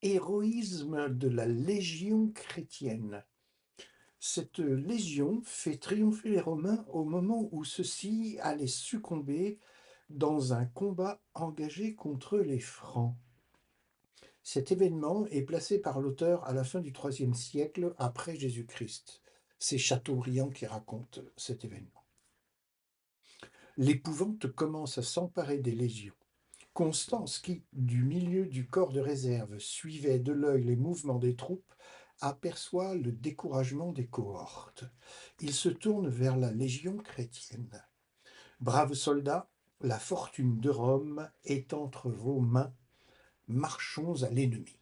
Héroïsme de la Légion chrétienne. Cette légion fait triompher les Romains au moment où ceux-ci allaient succomber dans un combat engagé contre les Francs. Cet événement est placé par l'auteur à la fin du IIIe siècle après Jésus-Christ. C'est Chateaubriand qui raconte cet événement. L'épouvante commence à s'emparer des légions. Constance, qui, du milieu du corps de réserve, suivait de l'œil les mouvements des troupes, aperçoit le découragement des cohortes. Il se tourne vers la Légion chrétienne. Braves soldats, la fortune de Rome est entre vos mains, marchons à l'ennemi.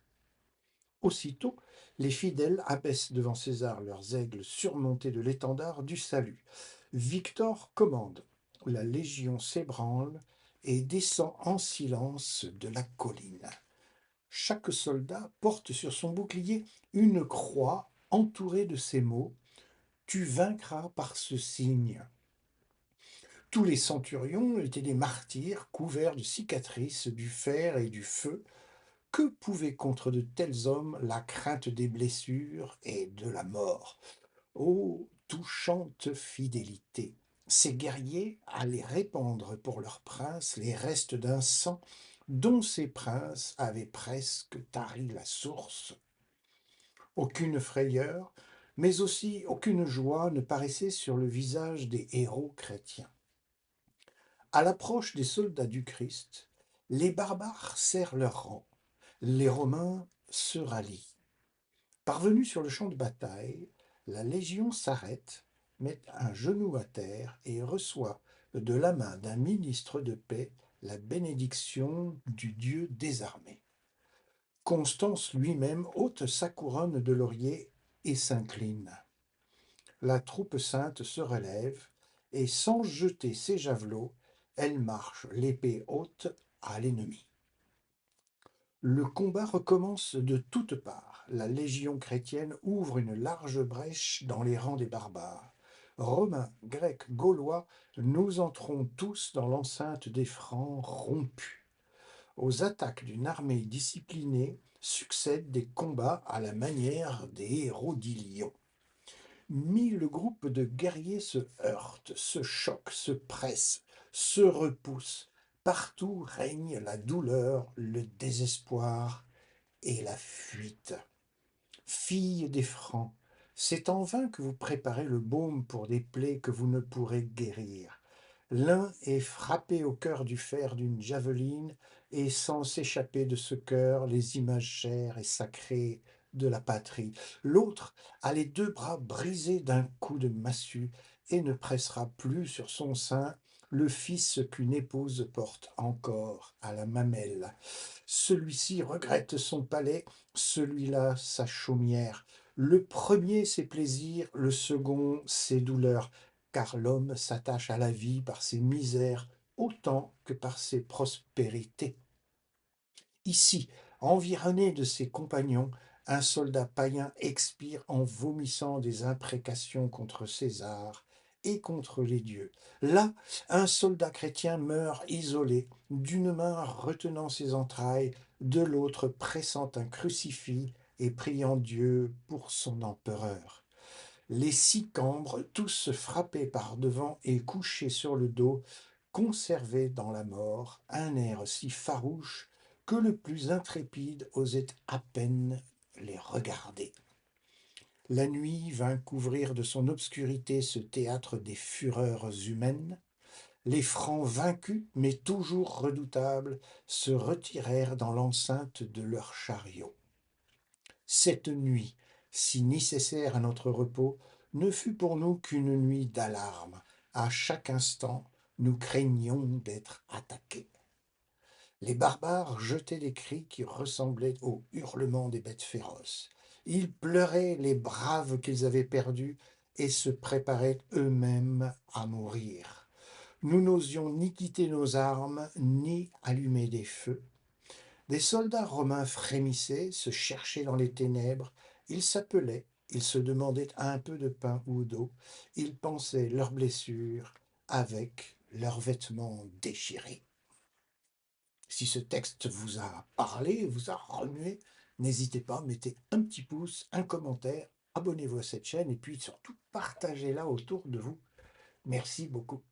Aussitôt, les fidèles abaissent devant César leurs aigles surmontés de l'étendard du salut. Victor commande. La légion s'ébranle et descend en silence de la colline. Chaque soldat porte sur son bouclier une croix entourée de ces mots: Tu vaincras par ce signe. Tous les centurions étaient des martyrs couverts de cicatrices, du fer et du feu. Que pouvait contre de tels hommes la crainte des blessures et de la mort? Ô touchante fidélité! Ces guerriers allaient répandre pour leurs princes les restes d'un sang dont ces princes avaient presque tari la source. Aucune frayeur, mais aussi aucune joie ne paraissait sur le visage des héros chrétiens. À l'approche des soldats du Christ, les barbares serrent leurs rangs. Les Romains se rallient. Parvenus sur le champ de bataille, la légion s'arrête, met un genou à terre et reçoit de la main d'un ministre de paix la bénédiction du Dieu des armées. Constance lui-même ôte sa couronne de laurier et s'incline. La troupe sainte se relève et, sans jeter ses javelots, elle marche l'épée haute à l'ennemi. Le combat recommence de toutes parts. La légion chrétienne ouvre une large brèche dans les rangs des barbares. Romains, Grecs, Gaulois, nous entrons tous dans l'enceinte des Francs rompus. Aux attaques d'une armée disciplinée succèdent des combats à la manière des héros d'Ilion. 1000 groupes de guerriers se heurtent, se choquent, se pressent, se repoussent. Partout règne la douleur, le désespoir et la fuite. Filles des Francs, c'est en vain que vous préparez le baume pour des plaies que vous ne pourrez guérir. L'un est frappé au cœur du fer d'une javeline, et sent s'échapper de ce cœur les images chères et sacrées de la patrie. L'autre a les 2 bras brisés d'un coup de massue, et ne pressera plus sur son sein le fils qu'une épouse porte encore à la mamelle. Celui-ci regrette son palais, celui-là sa chaumière. Le premier ses plaisirs, le second ses douleurs, car l'homme s'attache à la vie par ses misères autant que par ses prospérités. Ici, environné de ses compagnons, un soldat païen expire en vomissant des imprécations contre César et contre les dieux. Là, un soldat chrétien meurt isolé, d'une main retenant ses entrailles, de l'autre pressant un crucifix et priant Dieu pour son empereur. Les Sicambres, tous frappés par devant et couchés sur le dos, conservaient dans la mort un air si farouche que le plus intrépide osait à peine les regarder. La nuit vint couvrir de son obscurité ce théâtre des fureurs humaines. Les Francs vaincus, mais toujours redoutables, se retirèrent dans l'enceinte de leurs chariots. Cette nuit, si nécessaire à notre repos, ne fut pour nous qu'une nuit d'alarme. À chaque instant, nous craignions d'être attaqués. Les barbares jetaient des cris qui ressemblaient aux hurlements des bêtes féroces. Ils pleuraient les braves qu'ils avaient perdus et se préparaient eux-mêmes à mourir. Nous n'osions ni quitter nos armes, ni allumer des feux. Des soldats romains frémissaient, se cherchaient dans les ténèbres, ils s'appelaient, ils se demandaient un peu de pain ou d'eau, ils pansaient leurs blessures avec leurs vêtements déchirés. Si ce texte vous a parlé, vous a remué, N'hésitez pas, mettez un petit pouce, un commentaire, abonnez-vous à cette chaîne et puis surtout partagez-la autour de vous. Merci beaucoup.